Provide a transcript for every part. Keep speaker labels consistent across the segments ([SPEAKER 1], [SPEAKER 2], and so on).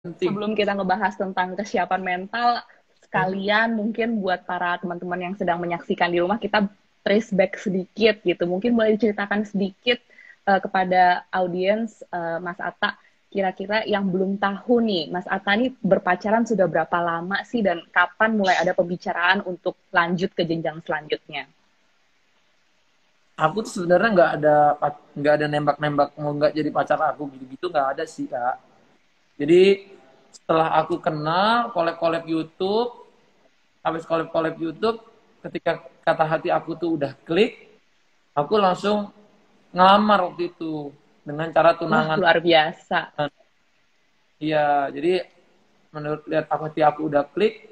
[SPEAKER 1] penting.
[SPEAKER 2] Sebelum kita ngebahas tentang kesiapan mental,
[SPEAKER 1] Hmm.
[SPEAKER 2] sekalian mungkin buat para teman-teman yang sedang menyaksikan di rumah, kita trace back sedikit gitu. Mungkin boleh diceritakan sedikit kepada audiens Mas Atta, kira-kira yang belum tahu nih, Mas Atta nih berpacaran sudah berapa lama sih dan kapan mulai ada pembicaraan untuk lanjut ke jenjang selanjutnya?
[SPEAKER 1] Aku tuh sebenarnya nggak ada nembak-nembak mau nggak jadi pacar aku gitu-gitu, nggak ada sih kak. Jadi setelah aku kenal collab-collab YouTube, habis collab-collab YouTube, ketika kata hati aku tuh udah klik, aku langsung ngelamar waktu itu dengan cara
[SPEAKER 2] Wah,
[SPEAKER 1] tunangan.
[SPEAKER 2] luar biasa.
[SPEAKER 1] Iya, jadi menurut lihat hati aku udah klik,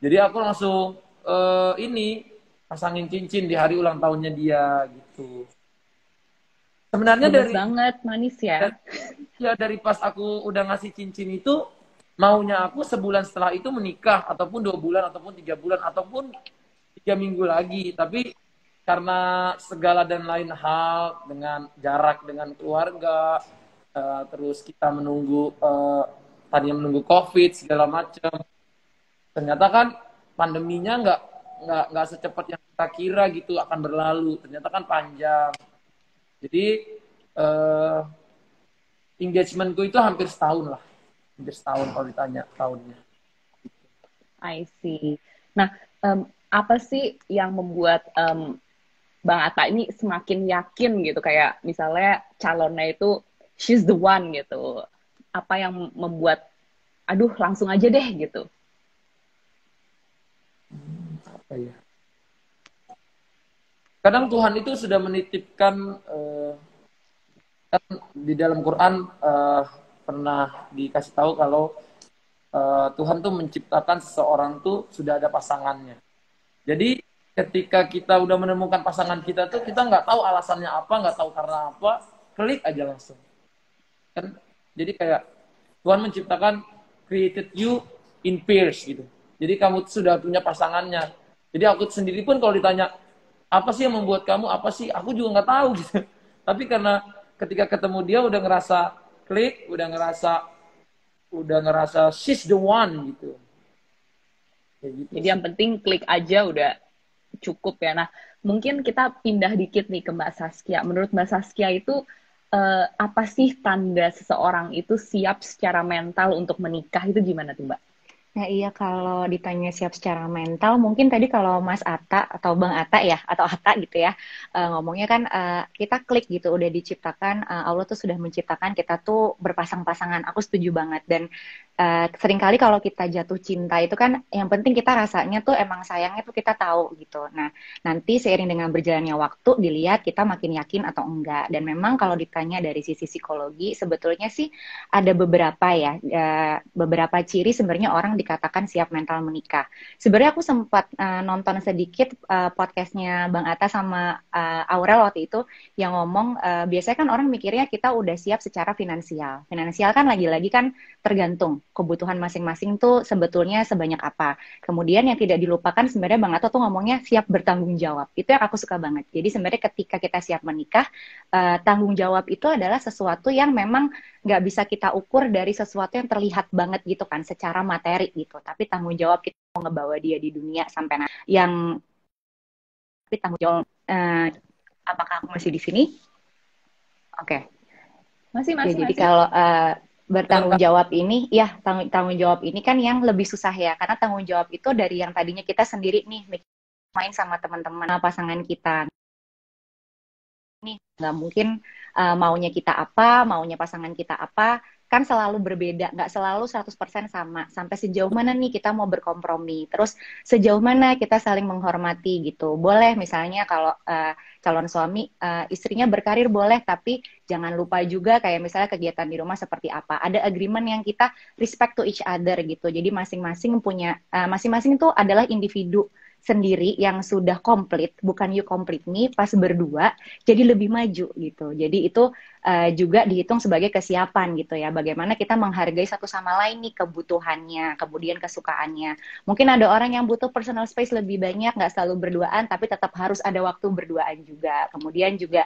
[SPEAKER 1] jadi aku langsung ini pasangin cincin di hari ulang tahunnya dia gitu. Sebenarnya
[SPEAKER 2] Gemes
[SPEAKER 1] dari
[SPEAKER 2] banget, manis ya.
[SPEAKER 1] ya dari pas aku udah ngasih cincin itu, maunya aku sebulan setelah itu menikah, ataupun 2 bulan, ataupun 3 bulan, ataupun 3 minggu lagi. Tapi karena segala dan lain hal, dengan jarak dengan keluarga, terus kita menunggu, tadinya menunggu COVID segala macam, ternyata kan pandeminya nggak secepat yang kita kira gitu akan berlalu. Ternyata kan panjang. Jadi eh, engagementku itu hampir setahun lah, hampir setahun kalau ditanya tahunnya.
[SPEAKER 2] I see. Nah, apa sih yang membuat Bang Atta ini semakin yakin gitu, kayak misalnya calonnya itu she's the one gitu. Apa yang membuat, aduh langsung aja deh gitu.
[SPEAKER 1] Apa ya, kadang Tuhan itu sudah menitipkan, kan di dalam Quran pernah dikasih tahu kalau Tuhan tuh menciptakan seseorang tuh sudah ada pasangannya. Jadi ketika kita udah menemukan pasangan kita tuh, kita nggak tahu alasannya apa, nggak tahu karena apa, klik aja langsung kan. Jadi kayak Tuhan menciptakan, created you in pairs gitu. Jadi kamu sudah punya pasangannya. Jadi aku sendiri pun kalau ditanya apa sih yang membuat kamu, apa sih, aku juga nggak tahu gitu. Tapi karena ketika ketemu dia udah ngerasa klik, udah ngerasa she's the one gitu, kayak gitu
[SPEAKER 2] Jadi
[SPEAKER 1] sih.
[SPEAKER 2] yang penting klik aja udah cukup ya. Nah, mungkin kita pindah dikit nih ke Mbak Saskia. Menurut Mbak Saskia itu apa sih tanda seseorang itu siap secara mental untuk menikah itu gimana tuh Mbak?
[SPEAKER 3] Nah iya kalau ditanya siap secara mental, mungkin tadi kalau Mas Atta atau Bang Atta ya, atau Atta gitu ya, ngomongnya kan kita klik gitu, udah diciptakan, Allah tuh sudah menciptakan kita tuh berpasang-pasangan, aku setuju banget. Dan seringkali kalau kita jatuh cinta itu kan, yang penting kita rasanya tuh emang sayangnya tuh kita tahu gitu. Nah nanti seiring dengan berjalannya waktu, dilihat kita makin yakin atau enggak. Dan memang kalau ditanya dari sisi psikologi, sebetulnya sih ada beberapa ya, beberapa ciri sebenarnya orang dikatakan siap mental menikah. Sebenarnya aku sempat nonton sedikit podcastnya Bang Atta sama Aurel waktu itu yang ngomong biasanya kan orang mikirnya kita udah siap secara finansial. Finansial kan lagi-lagi kan tergantung kebutuhan masing-masing tuh sebetulnya sebanyak apa. Kemudian yang tidak dilupakan sebenarnya Bang Atta tuh ngomongnya siap bertanggung jawab. Itu yang aku suka banget. Jadi sebenarnya ketika kita siap menikah, tanggung jawab itu adalah sesuatu yang memang nggak bisa kita ukur dari sesuatu yang terlihat banget gitu kan secara materi gitu, tapi tanggung jawab kita mau ngebawa dia di dunia sampai yang, tapi tanggung jawab, apakah aku masih di sini? Oke.
[SPEAKER 2] Masih,
[SPEAKER 3] Ya
[SPEAKER 2] masih,
[SPEAKER 3] jadi
[SPEAKER 2] masih.
[SPEAKER 3] kalau
[SPEAKER 1] Dengan
[SPEAKER 3] bertanggung jawab ini ya tanggung jawab ini kan yang lebih susah ya, karena tanggung jawab itu dari yang tadinya kita sendiri nih main sama teman-teman pasangan kita nih, nggak mungkin maunya kita apa, maunya pasangan kita apa, kan selalu berbeda, nggak selalu 100% sama. Sampai sejauh mana nih kita mau berkompromi, terus sejauh mana kita saling menghormati gitu. Boleh misalnya kalau calon suami, istrinya berkarir boleh, tapi jangan lupa juga kayak misalnya kegiatan di rumah seperti apa. Ada agreement yang kita respect to each other gitu. Jadi masing-masing punya, masing-masing itu adalah individu sendiri yang sudah komplit, bukan you complete me, pas berdua jadi lebih maju gitu. Jadi itu juga dihitung sebagai kesiapan gitu ya. Bagaimana kita menghargai satu sama lain nih kebutuhannya, kemudian kesukaannya. Mungkin ada orang yang butuh personal space lebih banyak, nggak selalu berduaan, tapi tetap harus ada waktu berduaan juga. Kemudian juga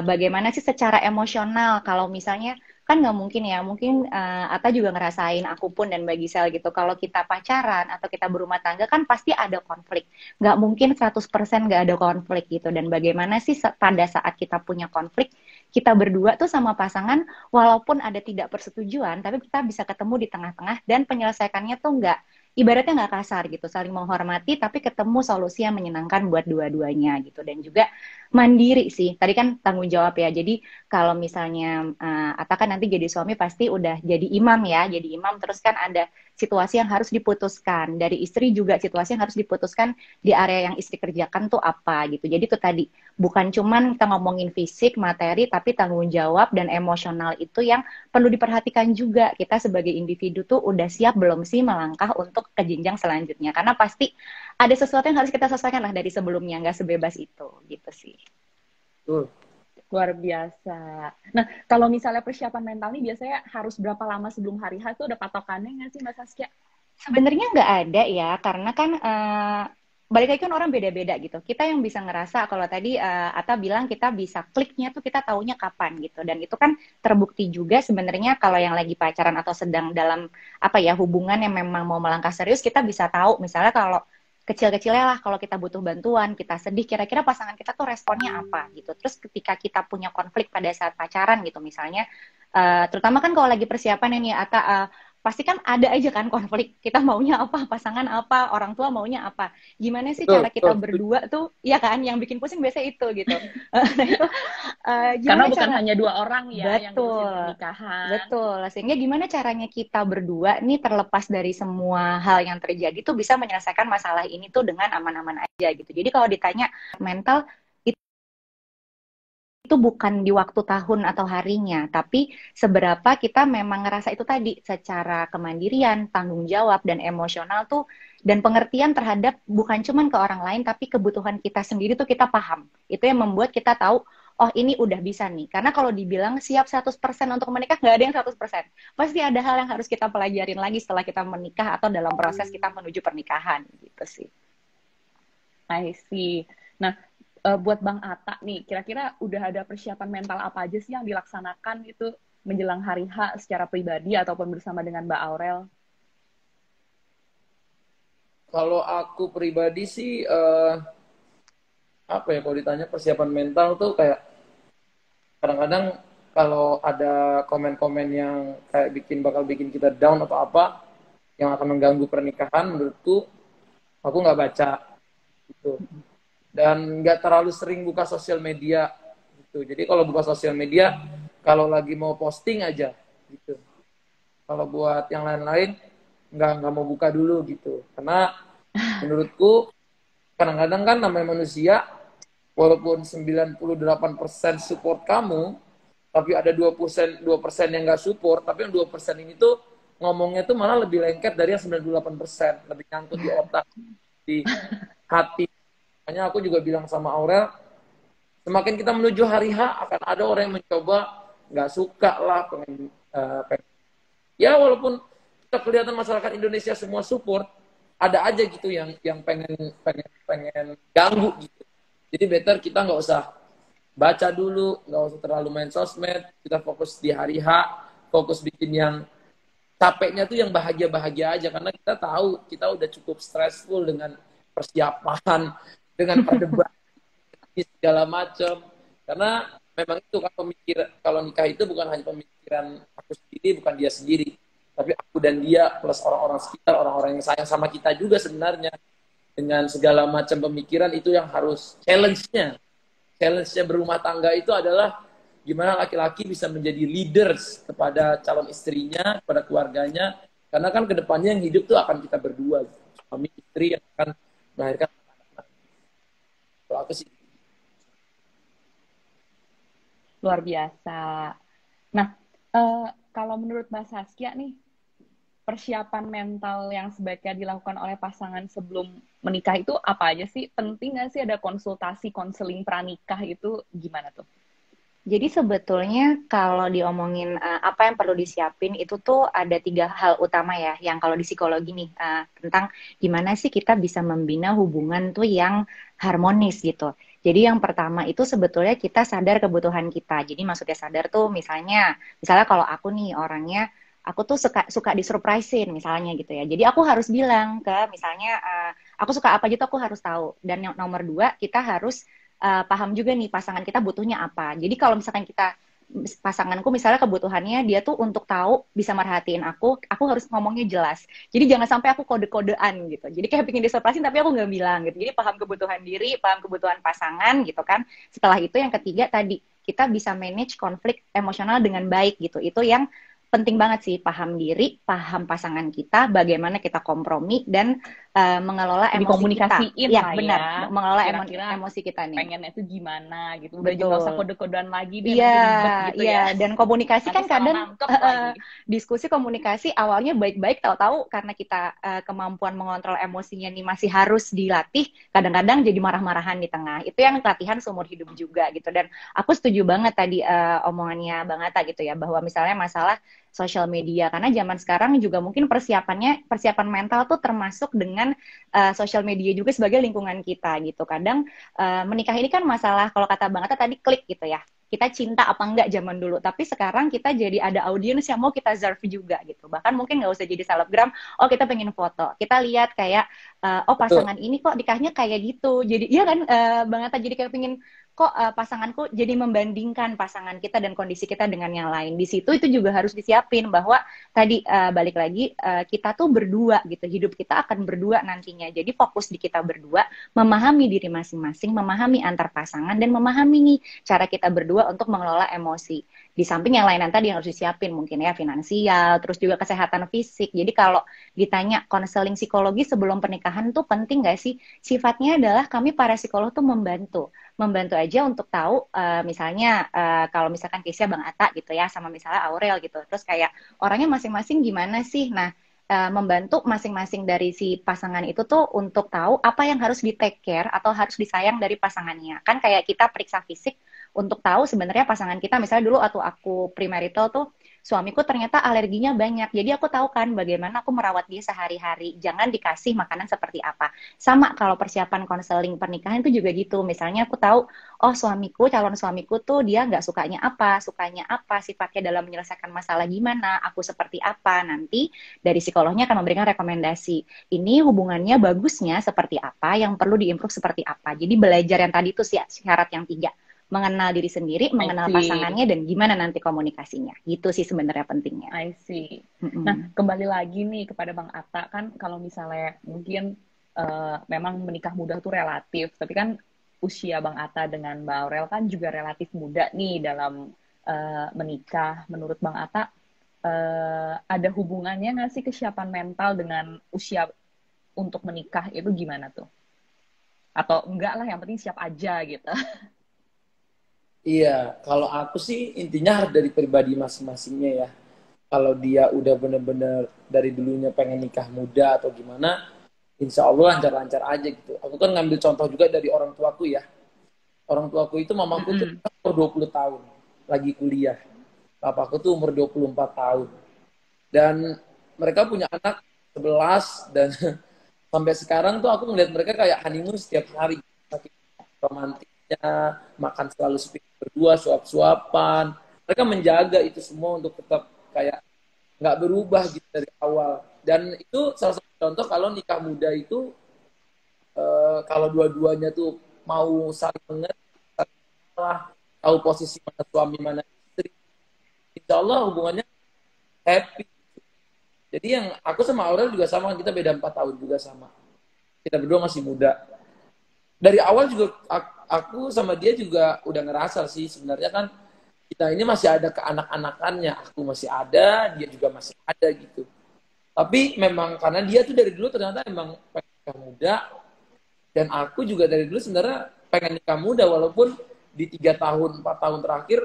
[SPEAKER 3] bagaimana sih secara emosional kalau misalnya kan nggak mungkin ya, mungkin Ata juga ngerasain, aku pun dan Mbak Gisel gitu, kalau kita pacaran atau kita berumah tangga kan pasti ada konflik, nggak mungkin 100% nggak ada konflik gitu. Dan bagaimana sih pada saat kita punya konflik, kita berdua tuh sama pasangan, walaupun ada tidak persetujuan, tapi kita bisa ketemu di tengah-tengah dan penyelesaiannya tuh nggak, ibaratnya nggak kasar gitu, saling menghormati tapi ketemu solusi yang menyenangkan buat dua-duanya gitu. Dan juga mandiri sih, tadi kan tanggung jawab ya, jadi kalau misalnya Ata kan nanti jadi suami pasti udah jadi imam ya, jadi imam terus kan ada situasi yang harus diputuskan, dari istri juga situasi yang harus diputuskan di area yang istri kerjakan tuh apa gitu. Jadi tuh tadi bukan cuman kita ngomongin fisik, materi, tapi tanggung jawab dan emosional itu yang perlu diperhatikan juga. Kita sebagai individu tuh udah siap belum sih melangkah untuk ke jenjang selanjutnya, karena pasti ada sesuatu yang harus kita selesaikan lah dari sebelumnya, nggak sebebas itu gitu sih.
[SPEAKER 1] Betul.
[SPEAKER 2] Luar biasa. Nah, kalau misalnya persiapan mental nih biasanya harus berapa lama sebelum hari H tuh ada patokannya nggak sih Mbak Saskia?
[SPEAKER 3] Sebenarnya nggak ada ya, karena kan balik lagi kan orang beda-beda gitu. Kita yang bisa ngerasa, kalau tadi Ata bilang kita bisa kliknya tuh kita taunya kapan gitu. Dan itu kan terbukti juga sebenarnya kalau yang lagi pacaran atau sedang dalam apa ya hubungan yang memang mau melangkah serius, kita bisa tahu misalnya kalau kecil-kecilnya lah, kalau kita butuh bantuan, kita sedih, kira-kira pasangan kita tuh responnya apa gitu. Terus ketika kita punya konflik pada saat pacaran gitu misalnya, terutama kan kalau lagi persiapan ini Ata, pasti kan ada aja kan konflik, kita maunya apa, pasangan apa, orang tua maunya apa, gimana sih
[SPEAKER 1] Betul,
[SPEAKER 3] cara kita
[SPEAKER 1] betul.
[SPEAKER 3] berdua tuh, ya kan, yang bikin pusing biasa itu gitu. Nah itu
[SPEAKER 2] Karena
[SPEAKER 3] gimana
[SPEAKER 2] bukan
[SPEAKER 3] cara,
[SPEAKER 2] hanya dua orang ya yang ngurusin
[SPEAKER 3] betul,
[SPEAKER 2] pernikahan.
[SPEAKER 3] betul, sehingga gimana caranya kita berdua nih terlepas dari semua hal yang terjadi tuh bisa menyelesaikan masalah ini tuh dengan aman-aman aja gitu. Jadi kalau ditanya mental, itu bukan di waktu tahun atau harinya, tapi seberapa kita memang ngerasa itu tadi secara kemandirian, tanggung jawab, dan emosional tuh, dan pengertian terhadap bukan cuman ke orang lain, tapi kebutuhan kita sendiri tuh kita paham. Itu yang membuat kita tahu, oh ini udah bisa nih. Karena kalau dibilang siap 100% untuk menikah, nggak ada yang 100%. Pasti ada hal yang harus kita pelajarin lagi setelah kita menikah atau dalam proses kita menuju pernikahan gitu sih.
[SPEAKER 2] I see. Nah, buat Bang Atta nih, kira-kira udah ada persiapan mental apa aja sih yang dilaksanakan gitu menjelang hari H secara pribadi ataupun bersama dengan Mbak Aurel?
[SPEAKER 1] Kalau aku pribadi sih apa ya, kalau ditanya persiapan mental tuh kayak kadang-kadang kalau ada komen-komen yang kayak bakal bikin kita down atau apa yang akan mengganggu pernikahan, menurutku aku nggak baca gitu, dan nggak terlalu sering buka sosial media gitu. Jadi kalau buka sosial media kalau lagi mau posting aja gitu. Kalau buat yang lain-lain nggak mau buka dulu gitu, karena menurutku kadang-kadang kan namanya manusia, walaupun 98% support kamu, tapi ada 2% yang nggak support, tapi yang 2% ini tuh ngomongnya tuh malah lebih lengket dari yang 98%, lebih nyangkut di otak, di hati. Makanya aku juga bilang sama Aurel, semakin kita menuju hari H akan ada orang yang mencoba nggak suka lah, pengen ya walaupun kita kelihatan masyarakat Indonesia semua support, ada aja gitu yang pengen ganggu gitu. Jadi better kita nggak usah baca dulu, nggak usah terlalu main sosmed, kita fokus di hari H, fokus bikin yang capeknya tuh yang bahagia-bahagia aja, karena kita tahu kita udah cukup stressful dengan persiapan, dengan perdebatan segala macam. Karena memang itu kan kalau nikah itu bukan hanya pemikiran aku sendiri, bukan dia sendiri, tapi aku dan dia plus orang-orang sekitar, orang-orang yang sayang sama kita juga sebenarnya. Dengan segala macam pemikiran itu yang harus challenge-nya berumah tangga itu adalah gimana laki-laki bisa menjadi leaders kepada calon istrinya, kepada keluarganya, karena kan kedepannya yang hidup tuh akan kita berdua, suami istri yang akan melahirkan anak. Kalau aku sih
[SPEAKER 2] Luar biasa. Nah, kalau menurut Mbak Saskia nih, persiapan mental yang sebaiknya dilakukan oleh pasangan sebelum menikah itu apa aja sih? Penting nggak sih ada konsultasi konseling pranikah itu gimana tuh?
[SPEAKER 3] Jadi sebetulnya kalau diomongin apa yang perlu disiapin itu tuh ada 3 hal utama ya, yang kalau di psikologi nih tentang gimana sih kita bisa membina hubungan tuh yang harmonis gitu. Jadi yang pertama itu sebetulnya kita sadar kebutuhan kita. Jadi maksudnya sadar tuh misalnya kalau aku nih orangnya, aku tuh suka disurprisein misalnya gitu ya. Jadi aku harus bilang ke misalnya aku suka apa gitu aku harus tahu. Dan yang nomor dua kita harus paham juga nih pasangan kita butuhnya apa. Jadi kalau misalkan pasanganku misalnya kebutuhannya dia tuh untuk tahu bisa merhatiin aku harus ngomongnya jelas. Jadi jangan sampai aku kode-kodean gitu. Jadi kayak pengen disurprisein tapi aku nggak bilang gitu. Jadi paham kebutuhan diri, paham kebutuhan pasangan gitu kan. Setelah itu yang ketiga tadi kita bisa manage konflik emosional dengan baik gitu. Itu yang penting banget sih, paham diri, paham pasangan kita, bagaimana kita kompromi dan mengelola emosi kita.
[SPEAKER 2] Dikomunikasiin
[SPEAKER 3] Ya,
[SPEAKER 2] lah
[SPEAKER 3] benar.
[SPEAKER 2] ya.
[SPEAKER 3] Mengelola
[SPEAKER 2] Kira-kira
[SPEAKER 3] emosi kita nih.
[SPEAKER 2] pengennya itu gimana gitu. Udah
[SPEAKER 3] Betul.
[SPEAKER 2] nggak usah kode-kodean lagi deh,
[SPEAKER 3] Iya,
[SPEAKER 2] nanti ribet gitu
[SPEAKER 3] iya.
[SPEAKER 2] ya.
[SPEAKER 3] Dan komunikasi
[SPEAKER 2] Nanti
[SPEAKER 3] kan
[SPEAKER 2] salah
[SPEAKER 3] kadang
[SPEAKER 2] nangkep lagi.
[SPEAKER 3] diskusi komunikasi awalnya baik-baik, tahu-tahu karena kita kemampuan mengontrol emosinya nih masih harus dilatih, kadang-kadang jadi marah-marahan di tengah. Itu yang latihan seumur hidup juga gitu. Dan aku setuju banget tadi omongannya Bang Atta gitu ya, bahwa misalnya masalah sosial media, karena zaman sekarang juga mungkin persiapan mental tuh termasuk dengan sosial media juga sebagai lingkungan kita gitu. Kadang menikah ini kan masalah, kalau kata Bang Atta tadi, klik gitu ya, kita cinta apa enggak zaman dulu, tapi sekarang kita jadi ada audiens yang mau kita serve juga gitu. Bahkan mungkin nggak usah jadi selebgram, oh kita pengen foto, kita lihat kayak oh pasangan ini kok nikahnya kayak gitu, jadi iya kan Bang Atta, jadi kayak pengen kok pasanganku, jadi membandingkan pasangan kita dan kondisi kita dengan yang lain. Di situ itu juga harus disiapin bahwa tadi balik lagi kita tuh berdua gitu, hidup kita akan berdua nantinya. Jadi fokus di kita berdua, memahami diri masing-masing, memahami antar pasangan, dan memahami nih cara kita berdua untuk mengelola emosi. Di samping yang lain tadi yang harus disiapin mungkin ya finansial, terus juga kesehatan fisik. Jadi kalau ditanya konseling psikologi sebelum pernikahan tuh penting gak sih? Sifatnya adalah kami para psikolog tuh membantu aja untuk tahu misalnya kalau misalkan case-nya Bang Atta gitu ya sama misalnya Aurel gitu, terus kayak orangnya masing-masing gimana sih. Nah, membantu masing-masing dari si pasangan itu tuh untuk tahu apa yang harus di take care atau harus disayang dari pasangannya. Kan kayak kita periksa fisik untuk tahu sebenarnya pasangan kita, misalnya dulu atau aku premarital tuh suamiku ternyata alerginya banyak. Jadi aku tahu kan bagaimana aku merawat dia sehari-hari. Jangan dikasih makanan seperti apa. Sama kalau persiapan konseling pernikahan itu juga gitu. Misalnya aku tahu, oh calon suamiku tuh dia nggak sukanya apa, sifatnya dalam menyelesaikan masalah gimana, aku seperti apa. Nanti dari psikolognya akan memberikan rekomendasi. Ini hubungannya bagusnya seperti apa, yang perlu diimprove seperti apa. Jadi belajar yang tadi itu syarat yang 3. Mengenal diri sendiri, mengenal pasangannya, dan gimana nanti komunikasinya. Gitu sih sebenarnya pentingnya.
[SPEAKER 2] I see. Nah, kembali lagi nih kepada Bang Atta, kan kalau misalnya mungkin memang menikah muda tuh relatif, tapi kan usia Bang Atta dengan Mbak Aurel kan juga relatif muda nih dalam menikah. Menurut Bang Atta, ada hubungannya nggak sih kesiapan mental dengan usia untuk menikah itu gimana tuh? Atau enggak lah, yang penting siap aja gitu.
[SPEAKER 1] Iya, kalau aku sih intinya harus dari pribadi masing-masingnya ya. Kalau dia udah bener-bener dari dulunya pengen nikah muda atau gimana, insya Allah lancar-lancar aja gitu. Aku kan ngambil contoh juga dari orang tuaku ya. Orang tuaku itu mamaku tuh umur 20 tahun, lagi kuliah. Papaku tuh umur 24 tahun. Dan mereka punya anak 11 dan sampai sekarang tuh aku ngeliat mereka kayak honeymoon setiap hari. Saking romantisnya, makan selalu berdua, suap-suapan. Mereka menjaga itu semua untuk tetap kayak nggak berubah gitu dari awal. Dan itu salah satu contoh kalau nikah muda itu kalau dua-duanya tuh mau saling mengerti, saling mengalah, tahu posisi mana suami mana istri, insya Allah hubungannya happy. Jadi yang aku sama Aurel juga sama, kita beda 4 tahun juga sama. Kita berdua masih muda. Dari awal juga aku sama dia juga udah ngerasa sih sebenarnya kan kita ini masih ada keanak-anakannya. Aku masih ada, dia juga masih ada gitu. Tapi memang karena dia tuh dari dulu ternyata emang pengen nikah muda, dan aku juga dari dulu sebenarnya pengen nikah muda, walaupun di 3 tahun, 4 tahun terakhir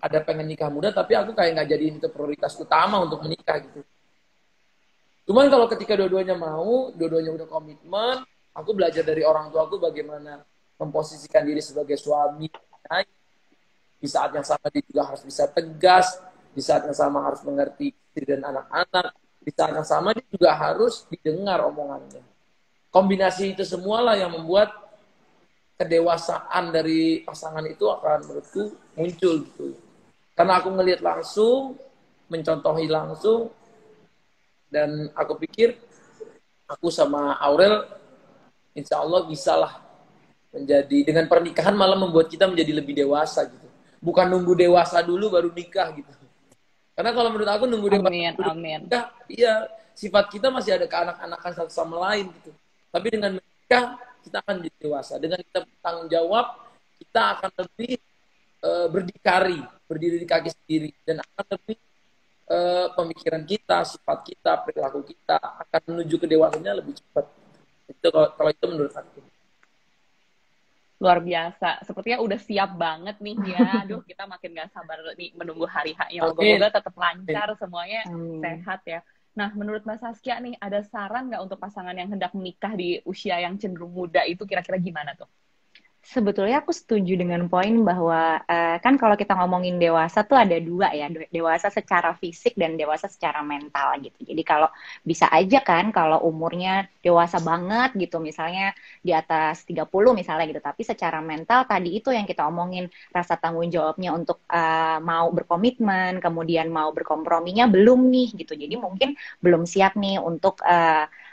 [SPEAKER 1] ada pengen nikah muda, tapi aku kayak nggak jadiin itu prioritas utama untuk menikah gitu. Cuman kalau ketika dua-duanya mau, dua-duanya udah komitmen, aku belajar dari orang tua aku bagaimana memposisikan diri sebagai suami. Di saat yang sama dia juga harus bisa tegas, di saat yang sama harus mengerti istri dan anak-anak, di saat yang sama dia juga harus didengar omongannya. Kombinasi itu semualah yang membuat kedewasaan dari pasangan itu akan menurutku muncul gitu. Karena aku ngelihat langsung, mencontohi langsung, dan aku pikir aku sama Aurel insya Allah bisalah menjadi, dengan pernikahan malah membuat kita menjadi lebih dewasa gitu. Bukan nunggu dewasa dulu baru nikah gitu. Karena kalau menurut aku nunggu dewasa dulu nikah, iya sifat kita masih ada keanak-anakan satu sama lain gitu. Tapi dengan menikah kita akan menjadi dewasa. Dengan kita bertanggung jawab, kita akan lebih berdikari, berdiri di kaki sendiri, dan akan lebih pemikiran kita, sifat kita, perilaku kita akan menuju ke dewasanya lebih cepat. Itu kalau itu menurut aku.
[SPEAKER 2] Luar biasa. Sepertinya udah siap banget nih ya. Aduh, kita makin gak sabar nih menunggu hari H-nya. Moga-moga tetap lancar semuanya, sehat ya. Nah, menurut Mbak Saskia nih, ada saran nggak untuk pasangan yang hendak menikah di usia yang cenderung muda itu kira-kira gimana tuh?
[SPEAKER 3] Sebetulnya aku setuju dengan poin bahwa kan kalau kita ngomongin dewasa tuh ada dua ya, dewasa secara fisik dan dewasa secara mental gitu. Jadi kalau bisa aja kan kalau umurnya dewasa banget gitu, misalnya di atas 30 misalnya gitu, tapi secara mental tadi itu yang kita omongin, rasa tanggung jawabnya untuk mau berkomitmen, kemudian mau berkomprominya belum nih gitu. Jadi mungkin belum siap nih untuk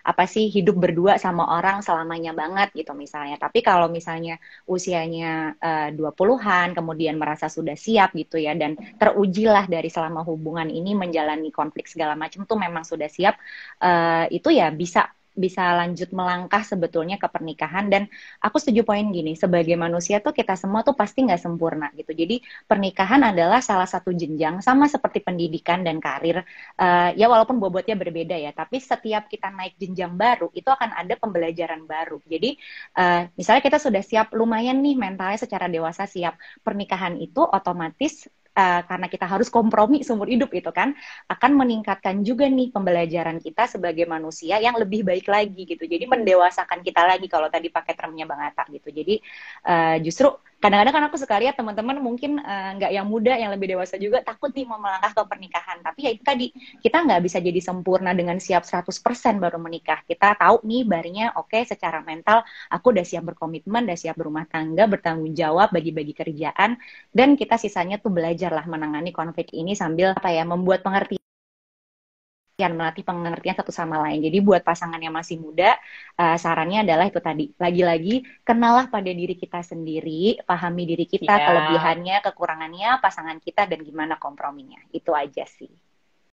[SPEAKER 3] apa sih hidup berdua sama orang selamanya banget gitu misalnya. Tapi kalau misalnya usianya 20-an, kemudian merasa sudah siap gitu ya, dan terujilah dari selama hubungan ini menjalani konflik segala macam tuh memang sudah siap, itu ya bisa lanjut melangkah sebetulnya ke pernikahan. Dan aku setuju poin gini, sebagai manusia tuh kita semua tuh pasti nggak sempurna gitu. Jadi pernikahan adalah salah satu jenjang, sama seperti pendidikan dan karir. Ya walaupun bobotnya berbeda ya, tapi setiap kita naik jenjang baru, itu akan ada pembelajaran baru. Jadi misalnya kita sudah siap, lumayan nih mentalnya secara dewasa siap, pernikahan itu otomatis karena kita harus kompromi seumur hidup itu kan, akan meningkatkan juga nih pembelajaran kita sebagai manusia yang lebih baik lagi gitu. Jadi mendewasakan kita lagi kalau tadi pakai termnya Bang Atta gitu. Jadi justru kadang-kadang kan aku suka lihat teman-teman mungkin nggak yang muda, yang lebih dewasa juga takut nih mau melangkah ke pernikahan. Tapi ya itu tadi, kita nggak bisa jadi sempurna dengan siap 100% baru menikah. Kita tahu nih barinya oke, secara mental aku udah siap berkomitmen, udah siap berumah tangga, bertanggung jawab, bagi-bagi kerjaan, dan kita sisanya tuh belajarlah menangani konflik ini sambil apa ya, membuat pengertian, melatih pengertian satu sama lain. Jadi buat pasangan yang masih muda, sarannya adalah itu tadi, lagi-lagi kenalah pada diri kita sendiri, pahami diri kita, kelebihannya, kekurangannya, pasangan kita, dan gimana komprominya. Itu aja sih.